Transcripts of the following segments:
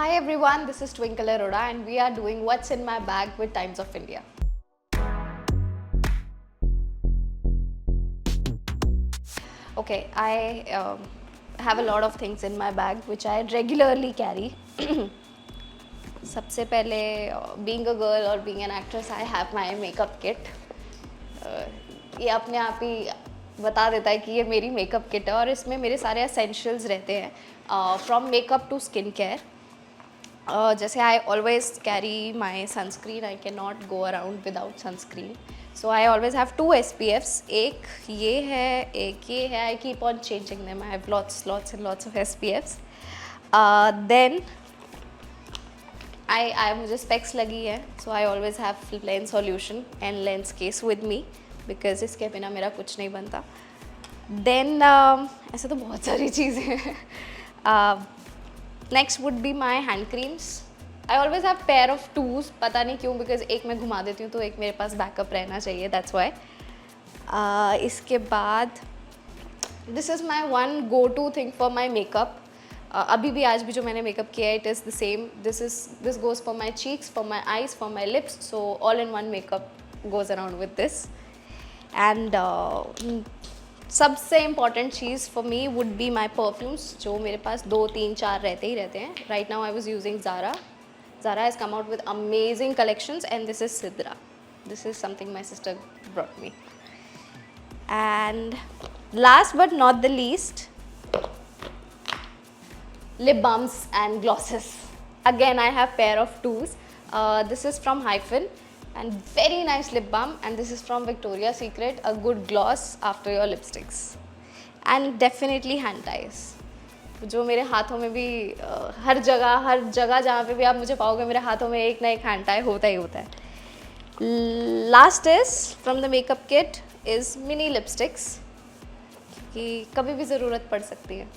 Hi everyone, this is Twinkle Arora and we are doing What's in My Bag with Times of India. Okay, I have a lot of things in my bag which I regularly carry. सबसे पहले being a girl or being an actress, I have my makeup kit. ये अपने आप ही बता देता है कि ये मेरी मेकअप किट है और इसमें मेरे सारे एसेंशियल्स रहते हैं from makeup to skin care. जैसे I always carry my sunscreen. I can not go around without sunscreen. So I always have 2 SPFs. एक ये है, एक ये है. I keep on changing them. I have lots and lots of SPFs. Then I मुझे specs लगी है, so I always have lens solution and lens case with me because इसके बिना मेरा कुछ नहीं बनता. देन ऐसे तो बहुत सारी चीज़ें हैं. Next would be my hand creams. I always have pair of twos. पता नहीं क्यों, बिकॉज एक मैं घुमा देती हूँ तो एक मेरे पास बैकअप रहना चाहिए. That's why. इसके बाद this is my one go to thing for my makeup. अभी भी आज भी जो मैंने मेकअप किया है it is the same. This goes for my cheeks, for my eyes, for my lips. So all in one makeup goes around with this. And सबसे important चीज़ for me would be my perfumes, जो मेरे पास 2, 3, 4 रहते ही रहते हैं. Right now I was using Zara. Zara has come out with amazing collections and this is Sidra. This is something my sister brought me. And last but not the least, lip balms and glosses. Again I have pair of twos. This is from Hyphen and very nice lip balm, and this is from Victoria's Secret, a good gloss after your lipsticks. And definitely hand ties, जो मेरे हाथों में भी हर जगह जहाँ पे भी आप मुझे पाओगे मेरे हाथों में एक ना एक हैंड टाई होता ही होता है. Last is from the makeup kit is mini lipsticks, कि कभी भी ज़रूरत पड़ सकती है.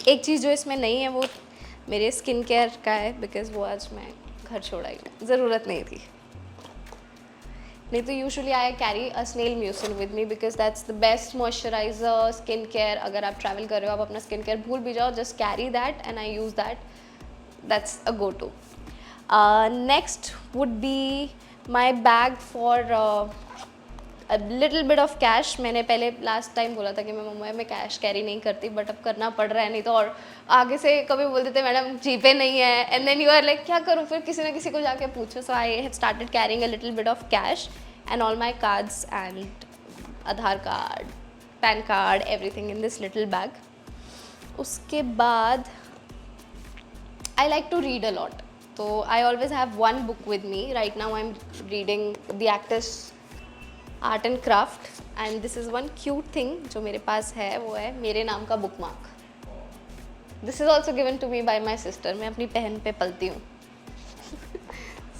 एक चीज़ जो इसमें नहीं है वो मेरे स्किन केयर का है, बिकॉज वो आज मैं घर छोड़ आई, ज़रूरत नहीं थी. नहीं तो usually I carry a snail mucin with me because that's the best moisturiser. Skin care अगर आप ट्रैवल कर रहे हो, आप अपना स्किन केयर भूल भी जाओ, just carry that and I use that. That's a go to. Next would be my bag for a little bit of cash. मैंने पहले लास्ट टाइम बोला था कि मैं मुंबई में कैश कैरी नहीं करती, बट अब करना पड़ रहा है. नहीं तो और आगे से कभी बोल देते मैडम जीपे नहीं है, and then you are like क्या करूँ, फिर किसी ना किसी को जाके पूछो. So I have started carrying a little bit of cash and all my cards and Aadhaar card, pan card, everything in this little bag. उसके बाद I like to read a lot, तो I always have one book with me. Right now I am reading the actors art and craft, and this is one cute thing जो मेरे पास है, वो है मेरे नाम का bookmark. This is also given to me by my sister. मैं अपनी बहन पे पलती हूँ.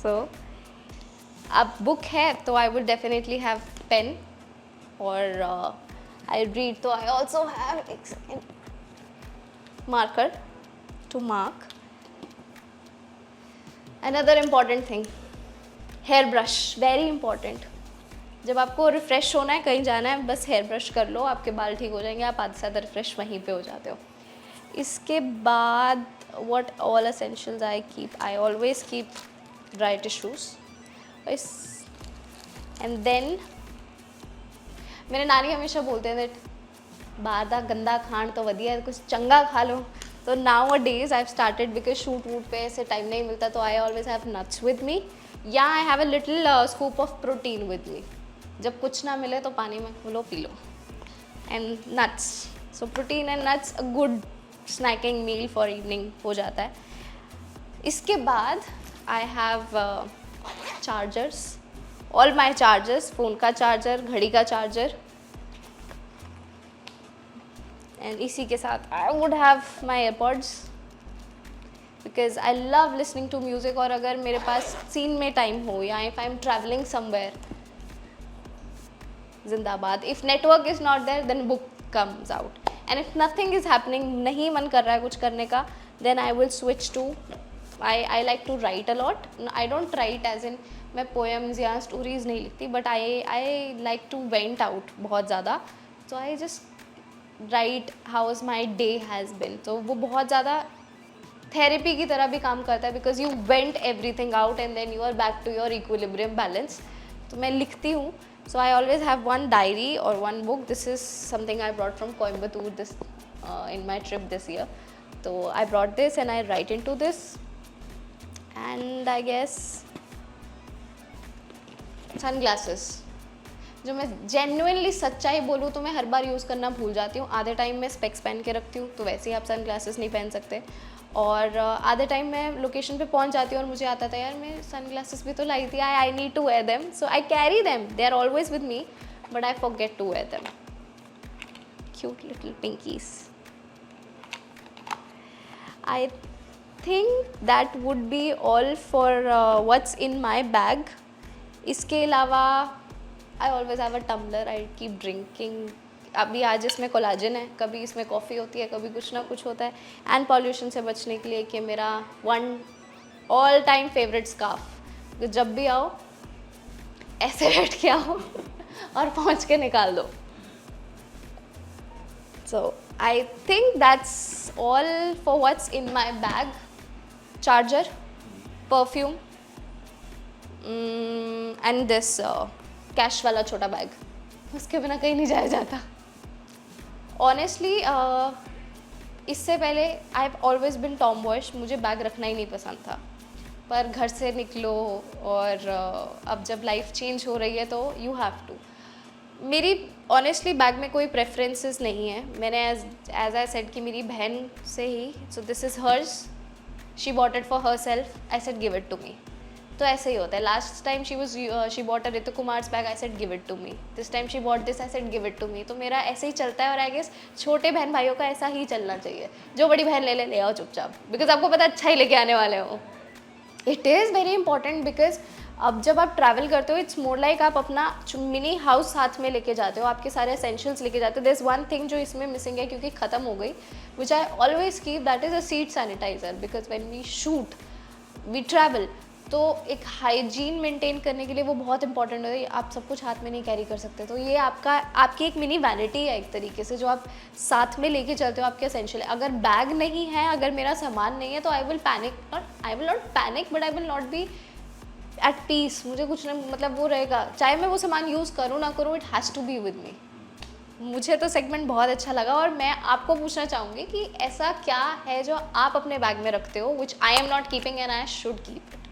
सो अब बुक है तो I would definitely have pen, और आई रीड तो आई ऑल्सो हैव एक second marker to mark. Another important thing, hair brush. Very important. जब आपको रिफ़्रेश होना है, कहीं जाना है, बस हेयर ब्रश कर लो, आपके बाल ठीक हो जाएंगे. आप आधे से ज़्यादा रिफ़्रेश वहीं पे हो जाते हो. इसके बाद what all essentials I keep, I always keep dry tissues. And then मेरे नानी हमेशा बोलते हैं दैट बाहर दा गंदा खाण तो वधिया है, कुछ चंगा खा लो. तो nowadays I have started, because shoot वूट पे ऐसे टाइम नहीं मिलता, तो I always have nuts with me, या I have a little scoop of protein with me. जब कुछ ना मिले तो पानी में खोलो, पी लो. And nuts, so protein and nuts a good snacking meal for evening हो जाता है. इसके बाद I have chargers, all my chargers. Phone का चार्जर, घड़ी का चार्जर, एंड इसी के साथ I would have my AirPods, because I love listening to music. और अगर मेरे पास सीन में टाइम हो, या if I am travelling somewhere, जिंदाबाद. If network is not there then book comes out, and if nothing is happening, नहीं मन कर रहा है कुछ करने का, then I will switch to, I like to write a lot. I don't right as in मैं पोएम्स या स्टोरीज नहीं लिखती, but I like to vent out बहुत ज़्यादा. So I just write how is my day has been. तो वो बहुत ज़्यादा थेरेपी की तरह भी काम करता है, because you vent everything out and then you are back to your equilibrium balance. तो मैं लिखती हूँ. So I always have one diary और one book. This is something I brought from Coimbatore this in my trip this year. So I brought this and I write into this, and I guess sunglasses. जो मैं genuinely सच्चाई बोलूँ तो मैं हर बार use करना भूल जाती हूँ. आधे टाइम मैं स्पेक्स पहन के रखती हूँ, तो वैसे ही आप सनग्लासेस नहीं पहन सकते. और आधे टाइम मैं लोकेशन पे पहुँच जाती हूँ और मुझे आता था यार मैं सनग्लासेस भी तो लाई थी, I need to wear them. So I carry them, they are always with me, but I forget to wear them. Cute little pinkies. I think that would be all for what's in my bag. इसके अलावा I always have a tumbler. I keep drinking. अभी आज इसमें collagen है, कभी इसमें coffee होती है, कभी कुछ ना कुछ होता है. एंड पॉल्यूशन से बचने के लिए कि मेरा one all time favourite scarf. जब भी आओ ऐसे बैठ के आओ और पहुँच के निकाल दो. So I think that's all for what's in my bag. Charger, perfume, and this cash वाला छोटा बैग. उसके बिना कहीं नहीं जाया जाता. Honestly, इससे पहले I have always been tomboyish. मुझे बैग रखना ही नहीं पसंद था. पर घर से निकलो और अब जब लाइफ चेंज हो रही है तो you have to. मेरी ऑनेस्टली बैग में कोई प्रेफरेंसेस नहीं है. मैंने एज आई सेड कि मेरी बहन से ही, so this is hers, she bought it for herself, I said give it to me. तो ऐसे ही होता है. Last time she bought a Ritu Kumar's bag, I said give it to me. This time she bought this, I said give it to me. तो मेरा ऐसे ही चलता है. और आई गेस छोटे बहन भाइयों का ऐसा ही चलना चाहिए. जो बड़ी बहन ले आओ चुपचाप, बिकॉज आपको पता अच्छा ही लेके आने वाले हो. It is very important because अब जब आप ट्रैवल करते हो, इट्स मोर लाइक आप अपना मिनी हाउस साथ में लेके जाते हो, आपके सारे एसेंशियल्स लेके जाते हो. देयर इज़ वन थिंग जो इसमें मिसिंग है क्योंकि ख़त्म हो गई, which I always keep, that is a seat sanitizer. Because when we shoot, we travel, तो एक हाइजीन मेंटेन करने के लिए वो बहुत इंपॉर्टेंट है. आप सब कुछ हाथ में नहीं कैरी कर सकते. तो ये आपकी एक मिनी वैनिटी है एक तरीके से, जो आप साथ में लेके चलते हो, आपके एसेंशियल है. अगर बैग नहीं है, अगर मेरा सामान नहीं है, तो आई विल पैनिक. और I will not panic, but I will not be at peace. मुझे कुछ ना, मतलब वो रहेगा, चाहे मैं वो सामान यूज़ करूँ ना करूँ, it has to be with me. मुझे तो सेगमेंट बहुत अच्छा लगा और मैं आपको पूछना चाहूँगी कि ऐसा क्या है जो आप अपने बैग में रखते हो, which I am not keeping and I should keep it.